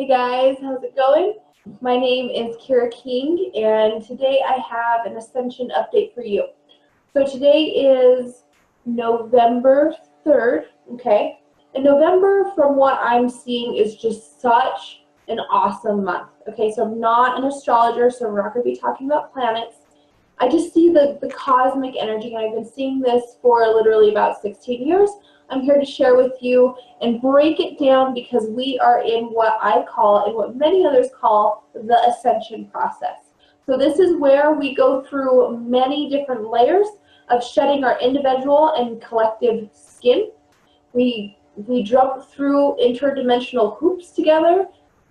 Hey guys, how's it going? My name is Kierra King, and today I have an Ascension update for you. So today is November 3rd, okay? And November, from what I'm seeing, is just such an awesome month, okay? So I'm not an astrologer, so we're not going to be talking about planets. I just see the cosmic energy, and I've been seeing this for literally about 16 years. I'm here to share with you and break it down because we are in what I call and what many others call the Ascension Process. So this is where we go through many different layers of shedding our individual and collective skin. We jump through interdimensional hoops together,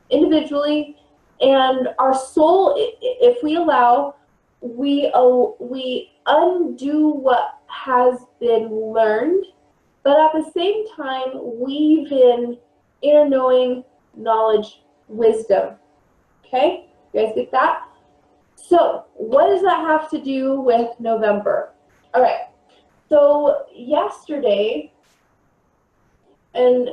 individually, and our soul, if we allow, we undo what has been learned, but at the same time, weave in inner knowing, knowledge, wisdom. Okay? You guys get that? So, what does that have to do with November? All right. So, yesterday, and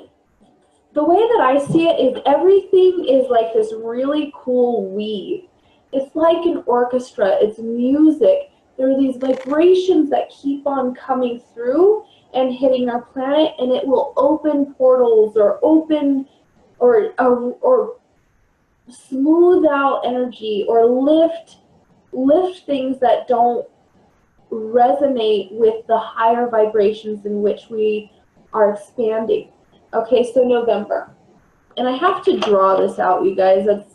the way that I see it is everything is like this really cool weave. It's like an orchestra. It's music. There are these vibrations that keep on coming through and hitting our planet, and it will open portals or open or smooth out energy or lift things that don't resonate with the higher vibrations in which we are expanding. Okay, so November. And I have to draw this out, you guys. That's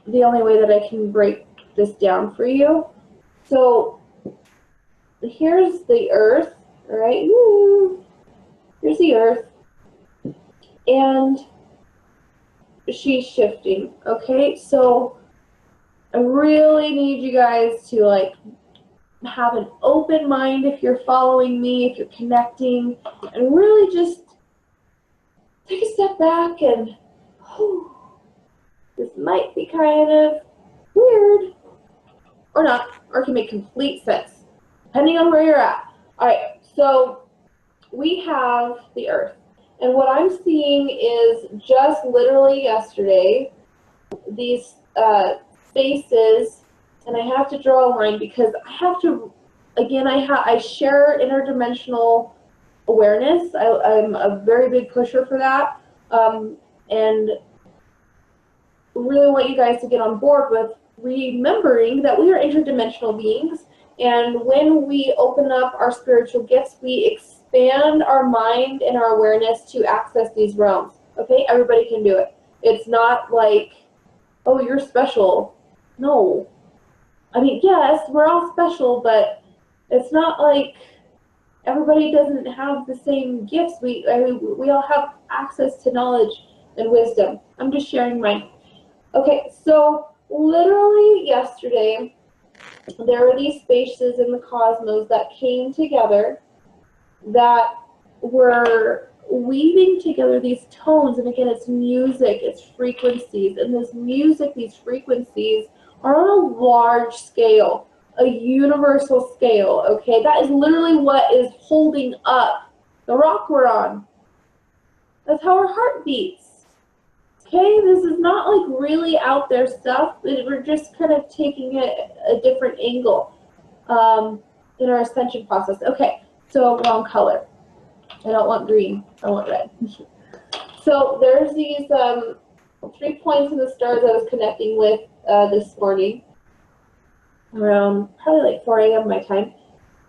the only way that I can break this down for you. So here's the Earth, right? Woo. Here's the Earth. And she's shifting, okay? So I really need you guys to like have an open mind if you're following me, if you're connecting, and really just take a step back and this might be kind of weird or not, or can make complete sense, depending on where you're at. All right, so we have the Earth. And what I'm seeing is just literally yesterday, these spaces, and I have to draw a line because I have to, again, I share interdimensional awareness. I'm a very big pusher for that. And really want you guys to get on board with remembering that we are interdimensional beings, and when we open up our spiritual gifts, we expand our mind and our awareness to access these realms. Okay, everybody can do it. It's not like, oh, you're special. No. I mean, yes, we're all special, but it's not like everybody doesn't have the same gifts. We all have access to knowledge and wisdom. I'm just sharing mine. Okay, so literally yesterday, there were these spaces in the cosmos that came together that were weaving together these tones. And again, it's music, it's frequencies. And this music, these frequencies are on a large scale, a universal scale, okay? That is literally what is holding up the rock we're on. That's how our heart beats. Okay, this is not like really out there stuff. We're just kind of taking it a different angle in our ascension process. Okay, so wrong color. I don't want green. I want red. So there's these 3 points in the stars I was connecting with this morning, around probably like 4 a.m. my time,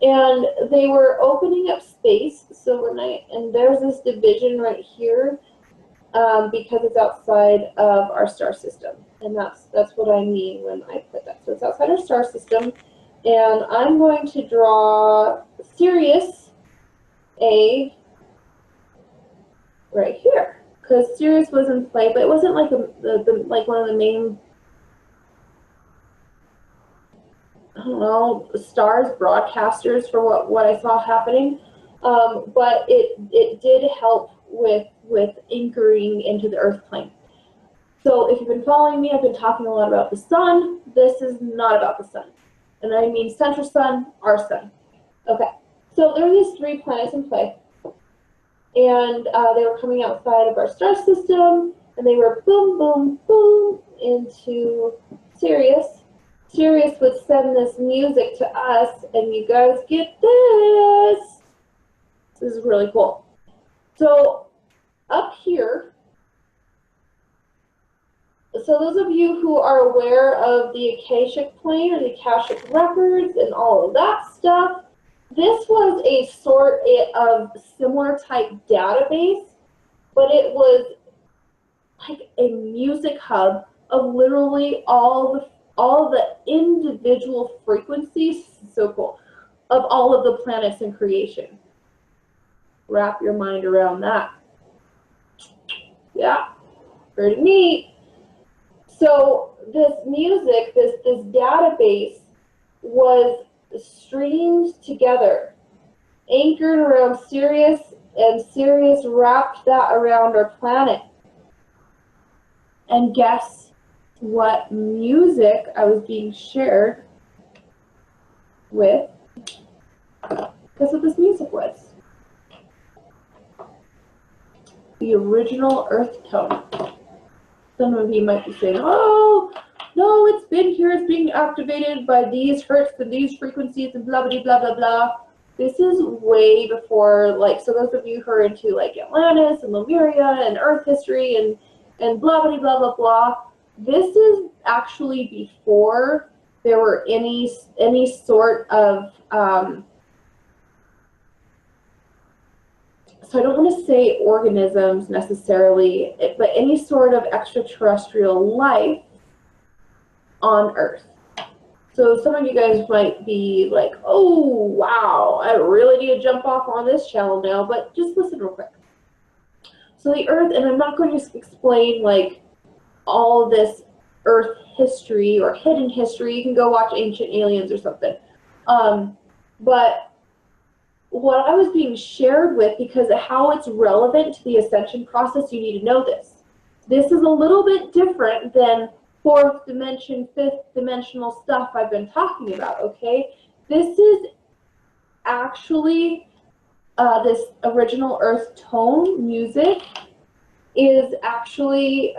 and they were opening up space. So when and there's this division right here. Because it's outside of our star system, and that's what I mean when I put that. So it's outside our star system, and I'm going to draw Sirius A right here, because Sirius was in play, but it wasn't like like one of the main, I don't know, stars, broadcasters for what I saw happening, but it did help with anchoring into the earth plane. So if you've been following me, I've been talking a lot about the sun. This is not about the sun. And I mean central sun, our sun. Okay, so there are these 3 planets in play. and they were coming outside of our star system, and they were boom, boom, boom into Sirius. Sirius would send this music to us, and you guys get this. This is really cool. So up here, so those of you who are aware of the Akashic plane or the Akashic records and all of that stuff, this was a sort of similar type database, but it was like a music hub of literally all the individual frequencies, so cool, of all of the planets in creation. Wrap your mind around that. Yeah, pretty neat. So this music, this database was streamed together, anchored around Sirius, and Sirius wrapped that around our planet. And guess what music I was being shared with? Guess what this music was? The original earth tone. Some of you might be saying, oh, no, it's been here, it's being activated by these hertz and these frequencies and blah, blah, blah, blah, blah. This is way before, like, so those of you who are into, like, Atlantis and Lemuria and Earth history and blah, blah, blah, blah, blah, this is actually before there were any sort of, so I don't want to say organisms necessarily, but any sort of extraterrestrial life on Earth. So some of you guys might be like, oh, wow, I really need to jump off on this channel now, but just listen real quick. So the Earth, and I'm not going to explain like all this Earth history or hidden history. You can go watch Ancient Aliens or something. But what I was being shared with, because of how it's relevant to the ascension process, you need to know this. This is a little bit different than fourth dimension, fifth dimensional stuff I've been talking about, okay? This is actually, this original earth tone music is actually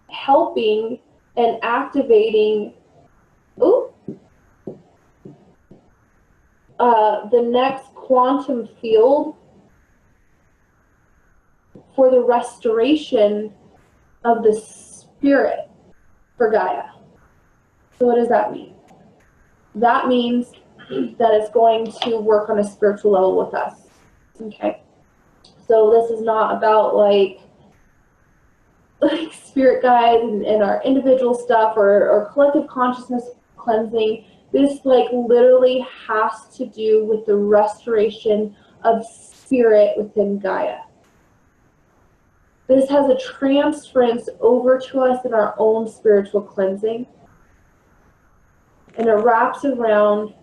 helping and activating, the next quantum field for the restoration of the spirit for Gaia. So what does that mean? That means that it's going to work on a spiritual level with us. Okay. So this is not about like spirit guides and our individual stuff or collective consciousness cleansing. This like literally has to do with the restoration of spirit within Gaia. This has a transference over to us in our own spiritual cleansing. And it wraps around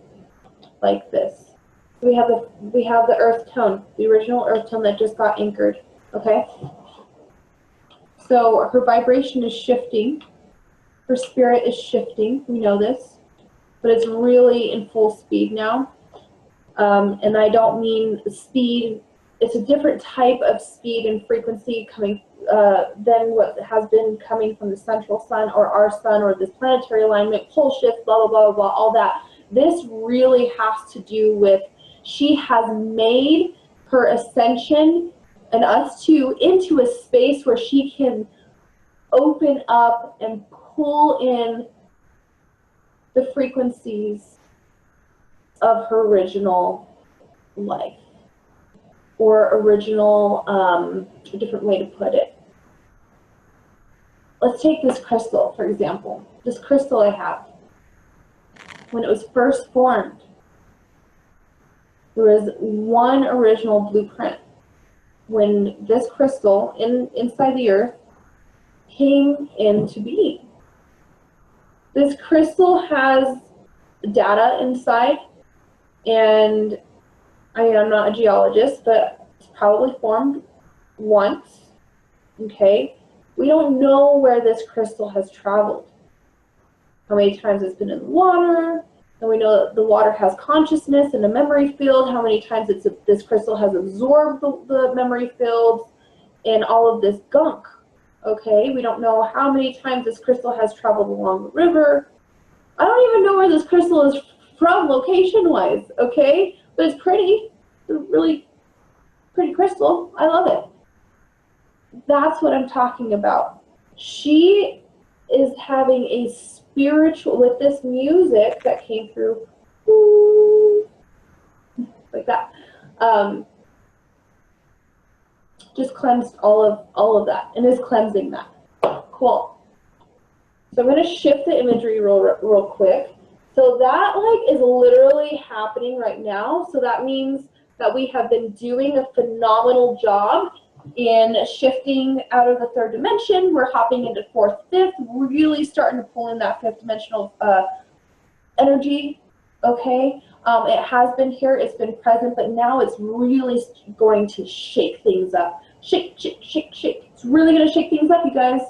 like this. We have the earth tone, the original earth tone that just got anchored. Okay? So her vibration is shifting. Her spirit is shifting. We know this. But it's really in full speed now. And I don't mean speed. It's a different type of speed and frequency coming than what has been coming from the central sun or our sun or this planetary alignment, pole shift, blah, blah, blah, blah, all that. This really has to do with she has made her ascension and us too into a space where she can open up and pull in the frequencies of her original life, or original, a different way to put it. Let's take this crystal, for example. This crystal I have, when it was first formed, there was one original blueprint. When this crystal inside the earth came into being. This crystal has data inside, and I mean, I'm not a geologist, but it's probably formed once, okay? We don't know where this crystal has traveled, how many times it's been in the water, And we know that the water has consciousness and a memory field, how many times this crystal has absorbed the memory fields and all of this gunk. Okay, we don't know how many times this crystal has traveled along the river. I don't even know where this crystal is from location-wise, okay? But it's pretty. It's a really pretty crystal. I love it. That's what I'm talking about. She is having a spiritual, with this music that came through, like that, just cleansed all of that and is cleansing that. Cool. So I'm going to shift the imagery real quick. So that like is literally happening right now. So that means that we have been doing a phenomenal job in shifting out of the third dimension. We're hopping into fourth, fifth, really starting to pull in that fifth dimensional energy. Okay, it has been here, it's been present, but now it's really going to shake things up. Shake, shake, shake, shake. It's really going to shake things up, you guys.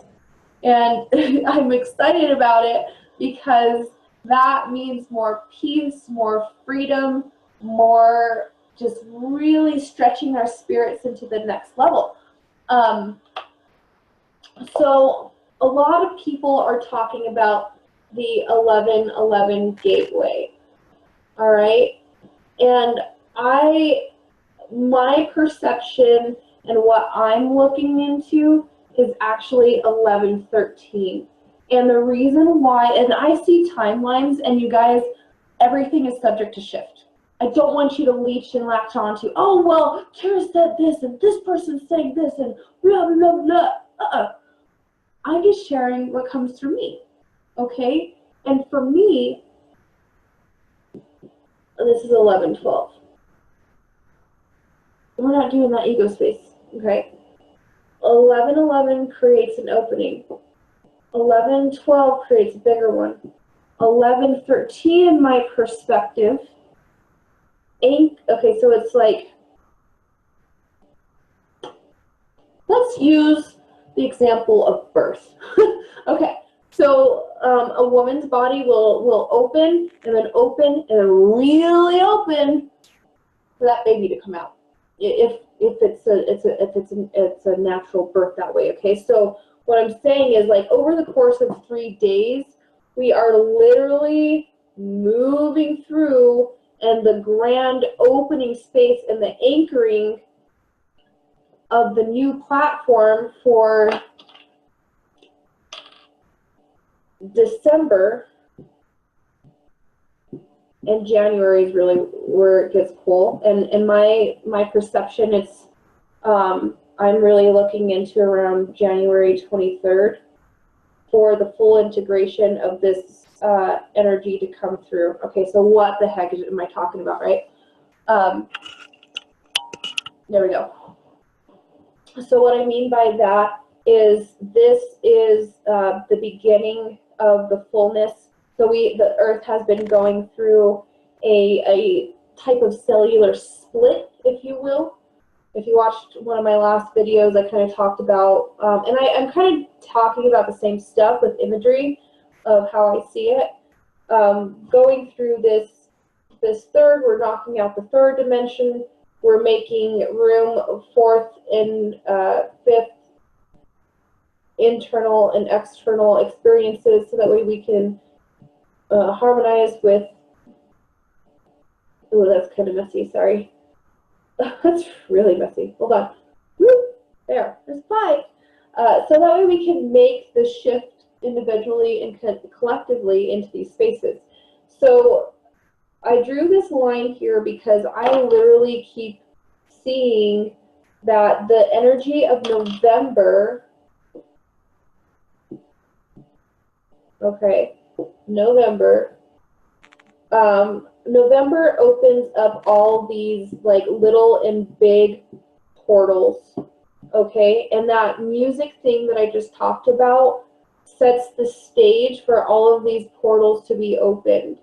And I'm excited about it because that means more peace, more freedom, more just really stretching our spirits into the next level. So a lot of people are talking about the 1111 gateway. All right. And my perception and what I'm looking into is actually 1113. And the reason why, and I see timelines, and you guys, everything is subject to shift. I don't want you to leech and latch on to, oh, well, Kierra said this, and this person's saying this, and blah, blah, blah. I'm just sharing what comes through me, okay? And for me, this is 1112. We're not doing that ego space, okay? 1111 creates an opening. 1112 creates a bigger one. 1113, in my perspective, okay, so it's like, let's use the example of birth. Okay, so a woman's body will open and then really open for that baby to come out. If it's a natural birth that way. Okay, so what I'm saying is, like, over the course of 3 days, we are literally moving through, and the grand opening space and the anchoring of the new platform for December and January is really where it gets cool. And in my perception, it's I'm really looking into around January 23rd for the full integration of this energy to come through. Okay, so what the heck am I talking about, right? There we go. So what I mean by that is this is the beginning of the fullness. So the Earth has been going through a type of cellular split, if you will. If you watched one of my last videos, I kind of talked about, and I'm kind of talking about the same stuff with imagery of how I see it. Going through this third, we're knocking out the third dimension. We're making room fourth and fifth internal and external experiences, so that way we can harmonize with. Oh, that's kind of messy. Sorry. That's really messy. Hold on. Woo! There's 5. So that way we can make the shift individually and collectively into these spaces. So I drew this line here because I literally keep seeing that the energy of November, okay, November opens up all these like little and big portals, okay? And that music thing that I just talked about sets the stage for all of these portals to be opened.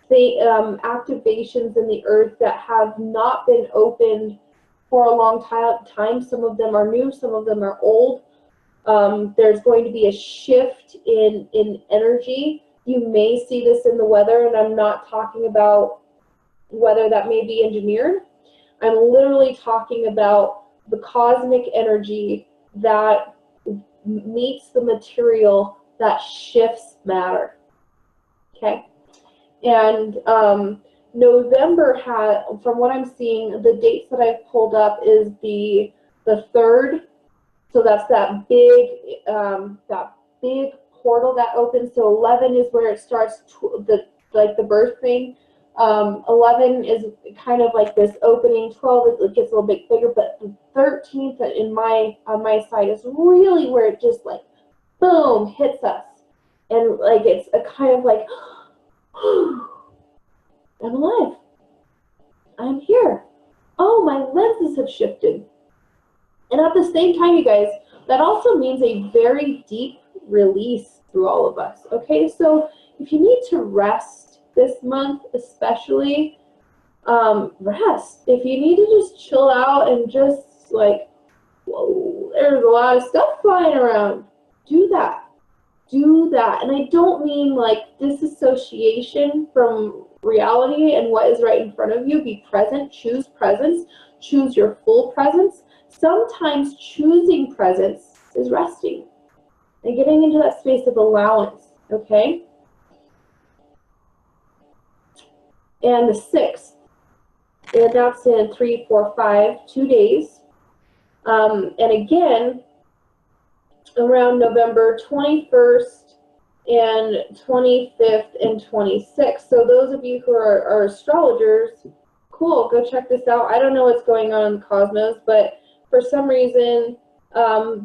The activations in the earth that have not been opened for a long time. Some of them are new, some of them are old. There's going to be a shift in energy. You may see this in the weather, and I'm not talking about weather that may be engineered. I'm literally talking about the cosmic energy that meets the material that shifts matter. Okay? And November had, from what I'm seeing, the dates that I've pulled up is the 3rd. So that's that big portal that opens. So 11 is where it starts, the birth thing. 11 is kind of like this opening. 12 it gets a little bit bigger, but the 13th on my side is really where it just like boom hits us, and like it's a kind of like I'm alive. I'm here. Oh, my lenses have shifted. And at the same time, you guys, that also means a very deep release through all of us. Okay, so if you need to rest this month, especially, rest. If you need to just chill out and just like, whoa, there's a lot of stuff flying around, do that. Do that. And I don't mean like disassociation from reality and what is right in front of you. Be present, choose presence, choose your full presence. Sometimes choosing presence is resting and getting into that space of allowance, okay? And the 6th, and that's in 3, 4, 5, 2 days. And again, around November 21st and 25th and 26th. So those of you who are astrologers, cool, go check this out. I don't know what's going on in the cosmos, but for some reason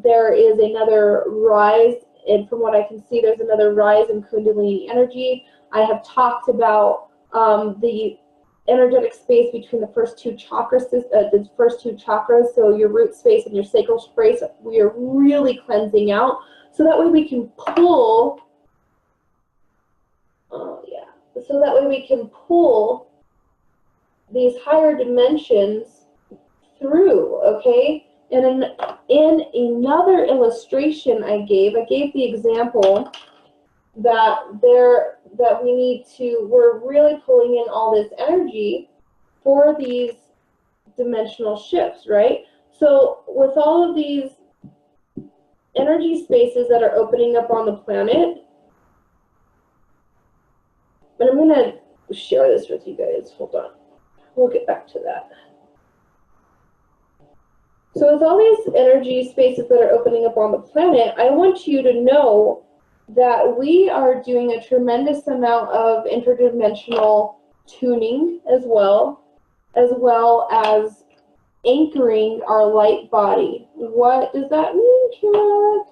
there is another rise, and from what I can see, there's another rise in Kundalini energy. I have talked about the energetic space between the first two chakras, so your root space and your sacral space, we are really cleansing out, so that way we can pull, so that way we can pull these higher dimensions through, okay? And in another illustration I gave the example that we're really pulling in all this energy for these dimensional shifts, right? So with all of these energy spaces that are opening up on the planet, and I'm going to share this with you guys. Hold on. We'll get back to that. So with all these energy spaces that are opening up on the planet, I want you to know that we are doing a tremendous amount of interdimensional tuning as well as anchoring our light body. What does that mean, Kierra?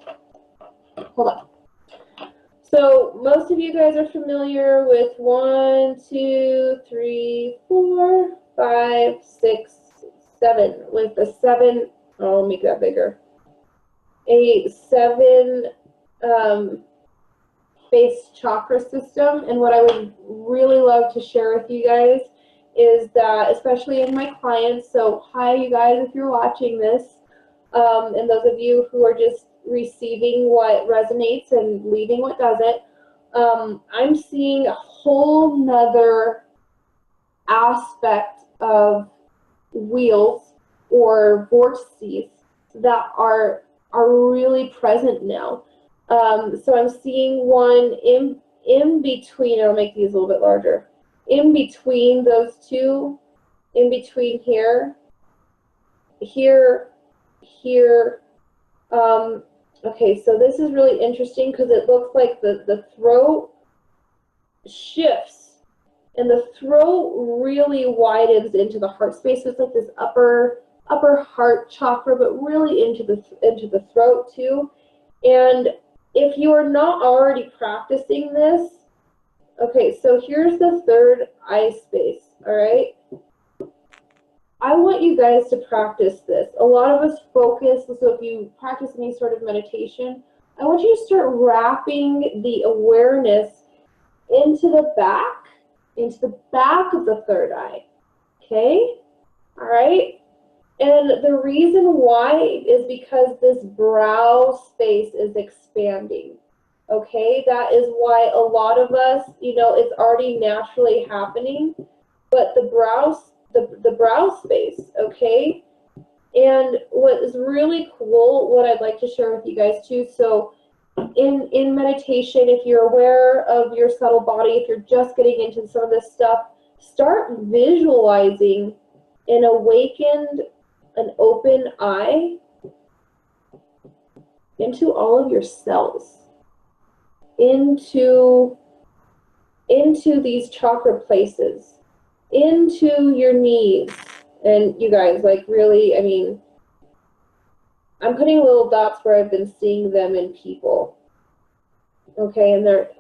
Hold on. So most of you guys are familiar with 1, 2, 3, 4, 5, 6, 7. With the 7, I'll make that bigger. A 7 base chakra system, and what I would really love to share with you guys is that, especially in my clients, so hi you guys if you're watching this, and those of you who are just receiving what resonates and leaving what doesn't, I'm seeing a whole nother aspect of wheels or vortices that are really present now. So I'm seeing one in between. I'll make these a little bit larger. In between those two, in between here. Okay, so this is really interesting because it looks like the throat shifts and the throat really widens into the heart space. So it's like this upper heart chakra, but really into the throat too. And if you are not already practicing this, okay, so here's the third eye space, all right? I want you guys to practice this. A lot of us focus, so if you practice any sort of meditation, I want you to start wrapping the awareness into the back of the third eye, okay? All right? And the reason why is because this brow space is expanding. Okay, that is why a lot of us, you know, it's already naturally happening, but the brow space, okay? And what is really cool, what I'd like to share with you guys too, so in meditation, if you're aware of your subtle body, if you're just getting into some of this stuff, start visualizing an awakened, an open eye into all of your cells, into these chakra places, into your knees. And you guys, like, really, I mean, I'm putting little dots where I've been seeing them in people. Okay, and they're,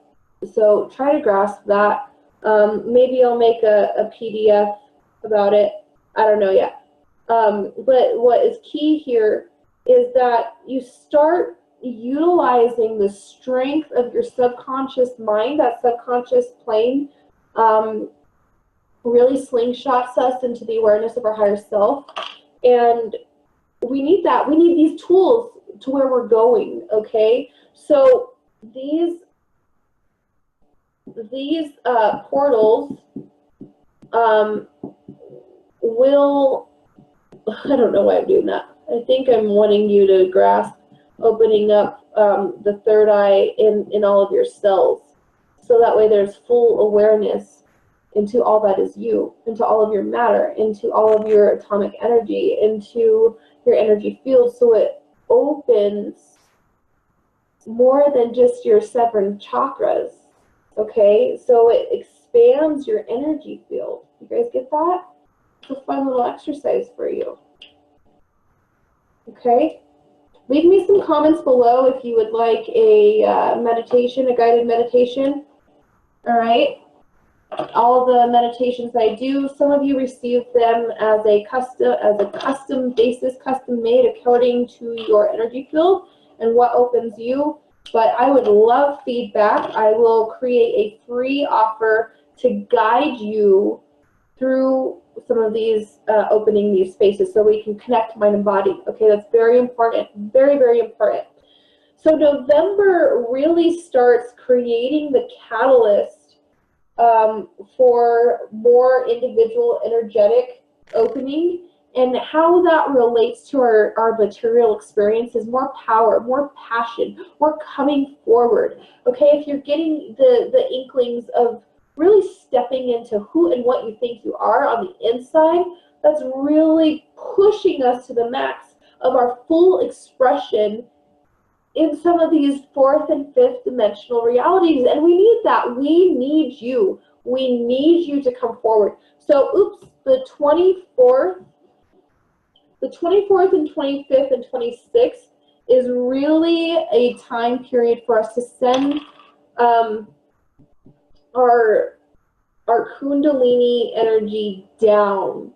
so try to grasp that. Maybe I'll make a PDF about it. I don't know yet. But what is key here is that you start utilizing the strength of your subconscious mind, that subconscious plane, really slingshots us into the awareness of our higher self. And we need that. We need these tools to where we're going, okay? So these portals will, I don't know why I'm doing that. I think I'm wanting you to grasp opening up the third eye in all of your cells. So that way there's full awareness into all that is you, into all of your matter, into all of your atomic energy, into your energy field. So it opens more than just your 7 chakras, okay? So it expands your energy field. You guys get that? It's a fun little exercise for you. Okay? Leave me some comments below if you would like a meditation, a guided meditation. All right? All the meditations I do, some of you receive them as a custom basis, custom made according to your energy field and what opens you. But I would love feedback. I will create a free offer to guide you through some of these, opening these spaces so we can connect mind and body. Okay, that's very important, very, very important. So November really starts creating the catalyst for more individual energetic opening, and how that relates to our material experience is more power, more passion, more coming forward. Okay, if you're getting the inklings of really stepping into who and what you think you are on the inside, that's really pushing us to the max of our full expression in some of these 4th and 5th dimensional realities. And we need that. We need you. We need you to come forward. So, oops, the 24th and 25th and 26th is really a time period for us to send our Kundalini energy down.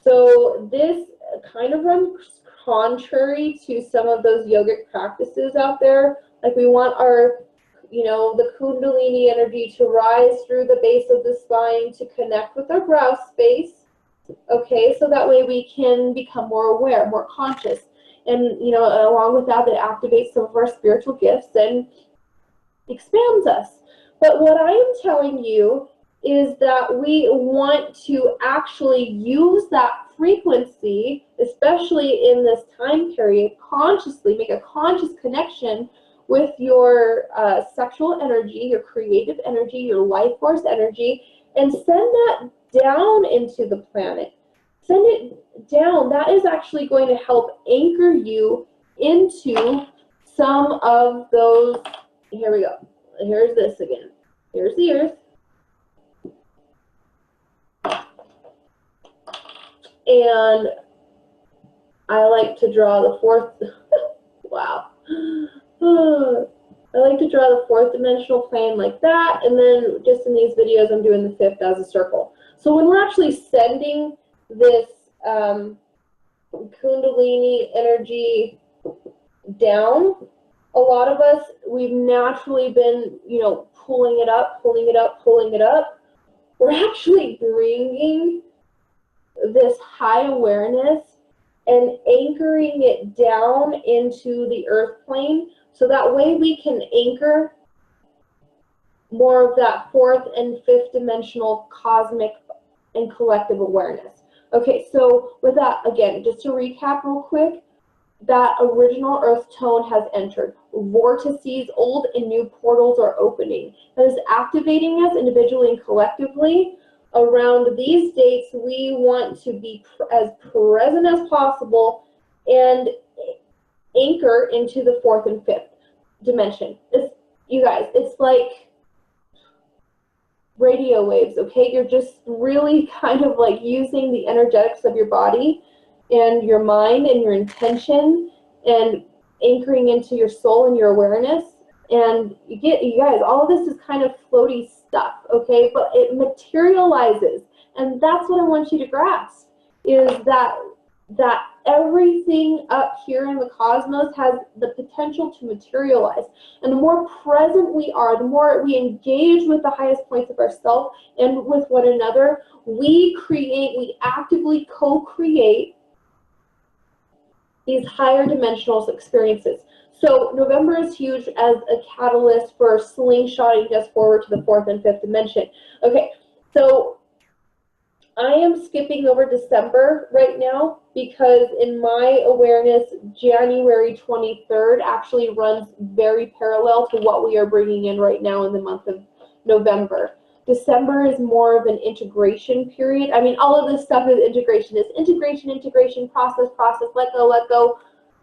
So this kind of runs contrary to some of those yogic practices out there. Like, we want our, you know, the Kundalini energy to rise through the base of the spine to connect with our brow space. Okay, so that way we can become more aware, more conscious. And, you know, along with that, it activates some of our spiritual gifts and expands us. But what I am telling you is that we want to actually use that frequency, especially in this time period, consciously make a conscious connection with your sexual energy, your creative energy, your life force energy, and send that down into the planet. Send it down. That is actually going to help anchor you into some of those. Here we go. Here's this again. Here's the earth. And I like to draw the 4th. Wow. I like to draw the 4th dimensional plane like that. And then just in these videos, I'm doing the 5th as a circle. So when we're actually sending this Kundalini energy down, a lot of us, we've naturally been, you know, pulling it up, pulling it up, pulling it up. We're actually bringing this high awareness and anchoring it down into the earth plane, so that way we can anchor more of that fourth and fifth dimensional cosmic and collective awareness. Okay, so with that, again, just to recap real quick, that original earth tone has entered. Vortices, old and new portals are opening. That is activating us individually and collectively. Around these dates, we want to be as present as possible and anchor into the fourth and fifth dimension. You guys, it's like radio waves, okay? You're just really kind of like using the energetics of your body and your mind and your intention and anchoring into your soul and your awareness. And you guys, all of this is kind of floaty stuff, okay? But it materializes. And that's what I want you to grasp, is that everything up here in the cosmos has the potential to materialize. And the more present we are, the more we engage with the highest points of ourselves and with one another, we actively co-create these higher dimensional experiences. So November is huge as a catalyst for slingshotting us forward to the fourth and fifth dimension. Okay, so I am skipping over December right now because in my awareness, January 23rd actually runs very parallel to what we are bringing in right now in the month of November. December is more of an integration period. I mean, all of this stuff is integration. It's integration, process, let go,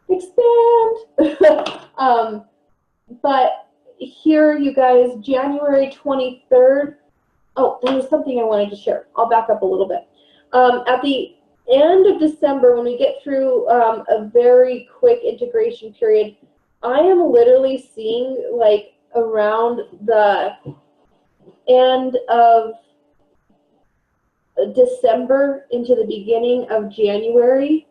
expand. But here, you guys, January 23rd, oh, there was something I wanted to share. I'll back up a little bit. At the end of December, when we get through a very quick integration period, I am literally seeing, like, around the end of December into the beginning of January,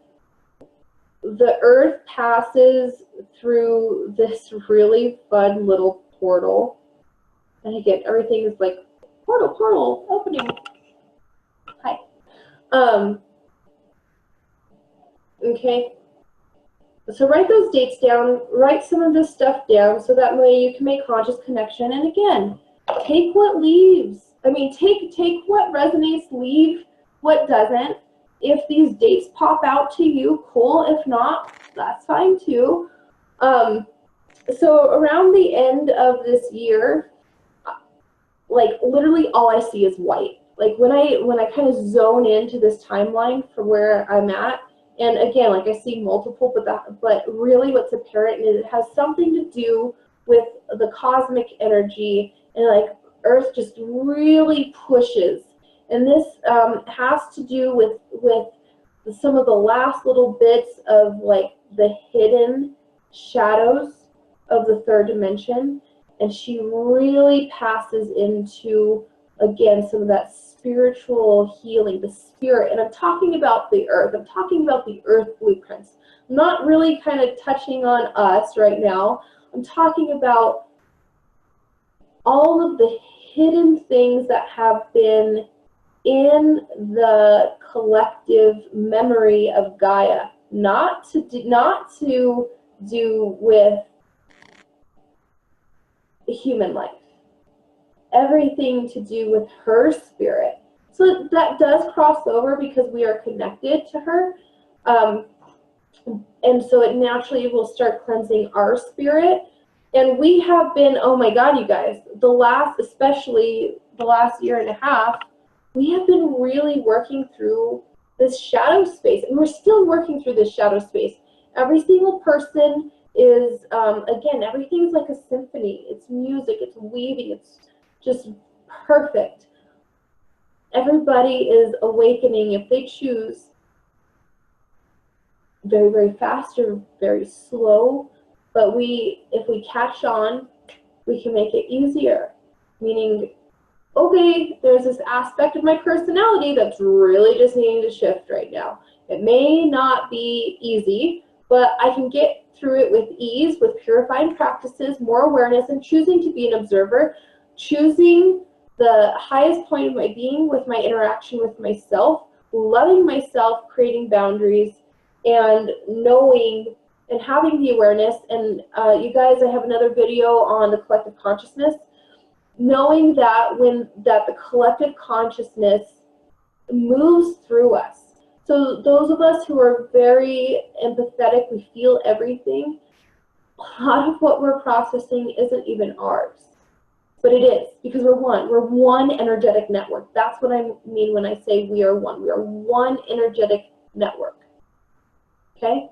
the earth passes through this really fun little portal. And again, everything is like, portal, opening. Hi. Okay. So write those dates down, write some of this stuff down so that way you can make conscious connection. And again, take what leaves. I mean, take what resonates, leave what doesn't. If these dates pop out to you, cool. If not, that's fine too. So around the end of this year, like literally all I see is white. Like when I kind of zone into this timeline for where I'm at, and again, like I see multiple, but really what's apparent is it has something to do with the cosmic energy, and like Earth just really pushes. And this has to do with some of the last little bits of like the hidden shadows of the third dimension. And she really passes into, again, some of that spiritual healing, the spirit. And I'm talking about the earth. I'm talking about the earth blueprints. I'm not really kind of touching on us right now. I'm talking about all of the hidden things that have been in the collective memory of Gaia. Not to do with human life. Everything to do with her spirit. So that does cross over because we are connected to her. And so it naturally will start cleansing our spirit. And we have been, oh my God, you guys, especially the last year and a half, we have been really working through this shadow space. And we're still working through this shadow space. Every single person is, again, everything's like a symphony. It's music, it's weaving, it's just perfect. Everybody is awakening if they choose, very, very fast or very slow. But if we catch on, we can make it easier. Meaning, okay, there's this aspect of my personality that's really just needing to shift right now. It may not be easy, but I can get through it with ease, with purifying practices, more awareness, and choosing to be an observer, choosing the highest point of my being with my interaction with myself, loving myself, creating boundaries, and knowing and having the awareness. And you guys, I have another video on the collective consciousness. Knowing that that the collective consciousness moves through us. So those of us who are very empathetic, we feel everything. A lot of what we're processing isn't even ours. But it is, because we're one. We're one energetic network. That's what I mean when I say we are one. We are one energetic network. Okay?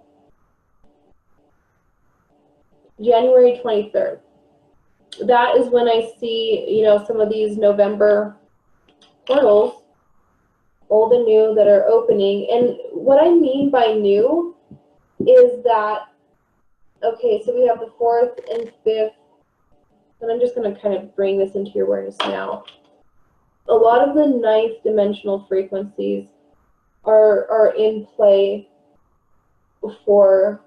January 23rd. That is when I see, you know, some of these November portals, old and new, that are opening. And what I mean by new is that, okay, so we have the 4th and 5th, and I'm just going to kind of bring this into your awareness now. A lot of the 9th dimensional frequencies are in play for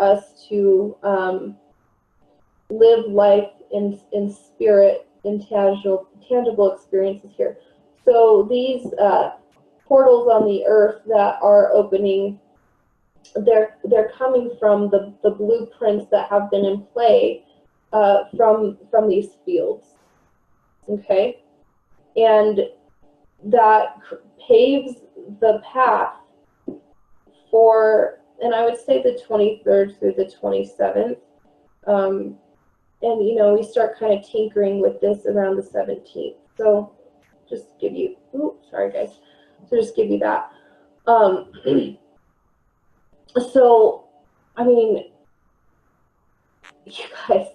us to live life in spirit, in tangible experiences here. So these portals on the earth that are opening, they're coming from the blueprints that have been in play from these fields, okay? And that paves the path for, and I would say the 23rd through the 27th. And, you know, we start kind of tinkering with this around the 17th. So just give you, oops, sorry guys. So just give you that. So, I mean, you guys,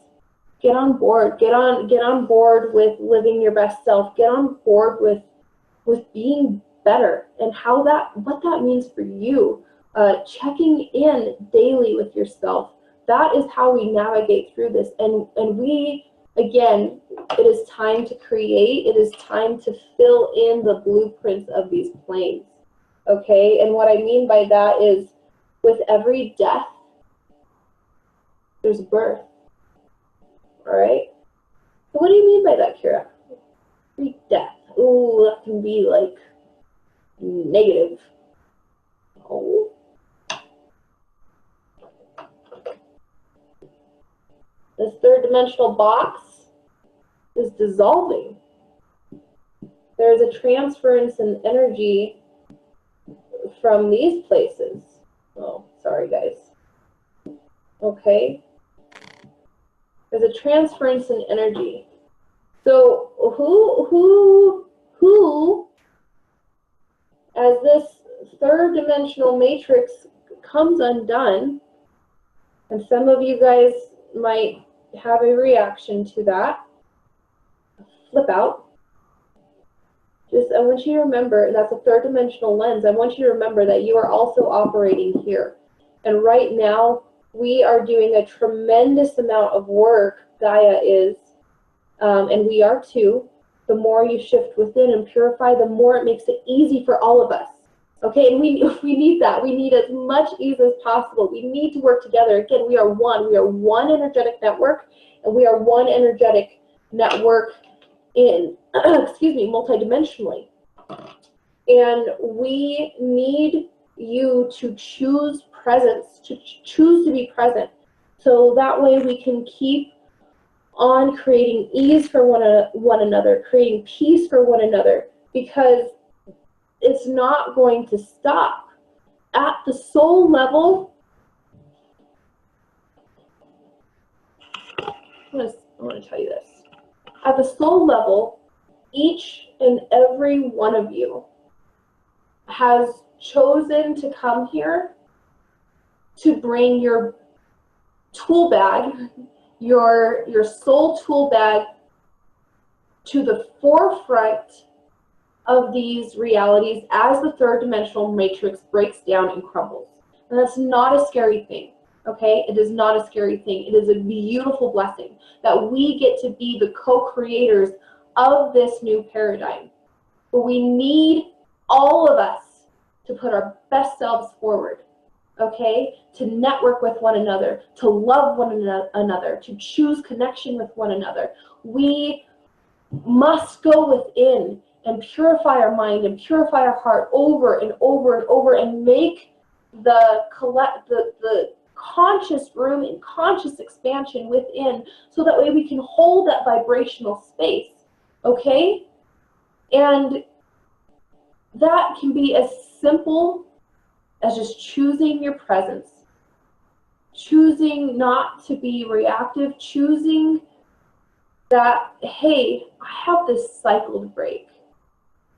get on board. Get on board with living your best self. Get on board with being better and what that means for you. Checking in daily with yourself. That is how we navigate through this. And we, again, it is time to create. It is time to fill in the blueprints of these planes. Okay? And what I mean by that is, with every death, there's birth. All right? So what do you mean by that, Kierra? Every death. Ooh, that can be like negative. Oh. This 3rd dimensional box is dissolving. There's a transference in energy from these places. Oh, sorry guys. Okay. There's a transference in energy. So who, as this 3rd dimensional matrix comes undone, and some of you guys might have a reaction to that, flip out. Just, I want you to remember, that's a 3rd dimensional lens. I want you to remember that you are also operating here. And right now, we are doing a tremendous amount of work, Gaia is, and we are too. The more you shift within and purify, the more it makes it easy for all of us. Okay, and we need that. We need as much ease as possible. We need to work together. Again, we are one. We are one energetic network, and we are one energetic network in, excuse me, multidimensionally. And we need you to choose presence, to choose to be present. So that way we can keep on creating ease for one another, creating peace for one another, because it's not going to stop. At the soul level, I want to tell you this. At the soul level, each and every one of you has chosen to come here to bring your tool bag, your soul tool bag, to the forefront of these realities as the 3rd dimensional matrix breaks down and crumbles. And that's not a scary thing, okay? It is not a scary thing. It is a beautiful blessing that we get to be the co-creators of this new paradigm. But we need all of us to put our best selves forward, okay? To network with one another, to love one another, to choose connection with one another. We must go within and purify our mind and purify our heart over and over and over, and make the conscious room and conscious expansion within, so that way we can hold that vibrational space, okay? And that can be as simple as just choosing your presence, choosing not to be reactive, choosing that, hey, I have this cycle to break,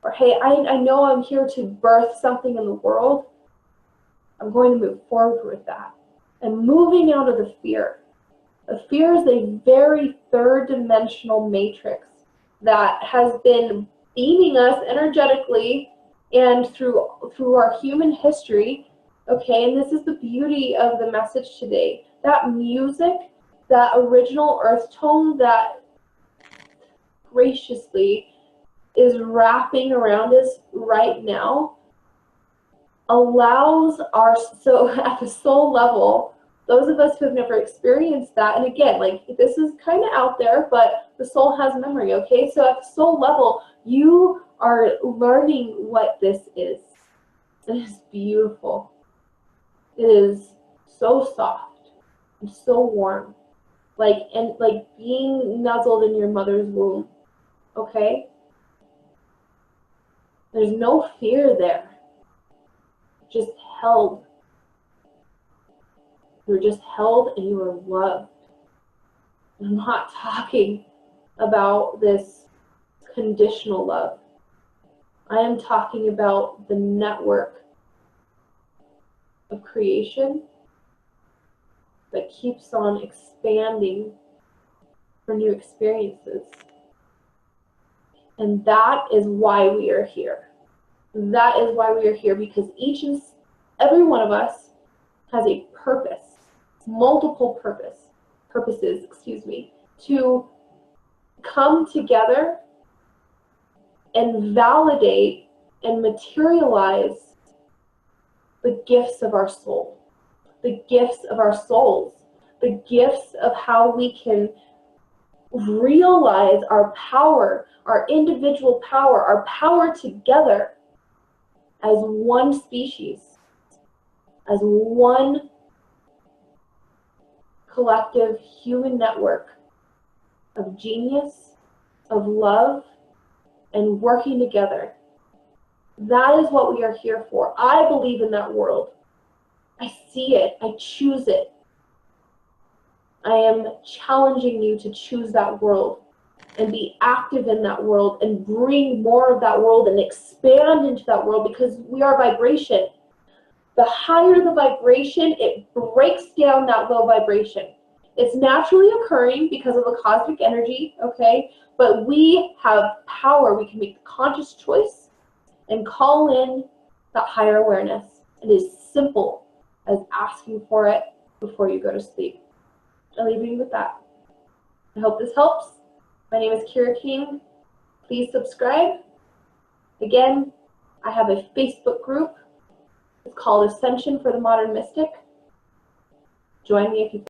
or hey, I know I'm here to birth something in the world. I'm going to move forward with that. And moving out of the fear. The fear is a very third-dimensional matrix that has been beaming us energetically and through our human history, okay? And this is the beauty of the message today. That music, that original earth tone that graciously is wrapping around us right now, allows our, so at the soul level, those of us who have never experienced that, and again, like, this is kind of out there, but the soul has memory, okay? So at the soul level, you are learning what this is. It is beautiful. It is so soft and so warm, like being nuzzled in your mother's womb, okay? There's no fear there. Just held. You were just held and you were loved. I'm not talking about this conditional love. I am talking about the network of creation that keeps on expanding for new experiences. And that is why we are here. That is why we are here, because each and every one of us has a purpose, multiple purposes, to come together and validate and materialize the gifts of our soul, the gifts of our souls, the gifts of how we can realize our power, our individual power, our power together as one species, as one collective human network of genius, of love, and working together. That is what we are here for. I believe in that world. I see it. I choose it. I am challenging you to choose that world and be active in that world and bring more of that world and expand into that world, because we are vibration. The higher the vibration, it breaks down that low vibration. It's naturally occurring because of the cosmic energy, okay? But we have power. We can make the conscious choice and call in that higher awareness. It is simple as asking for it before you go to sleep. I'll leave you with that. I hope this helps. My name is Kierra King. Please subscribe. Again, I have a Facebook group. It's called Ascension for the Modern Mystic. Join me if you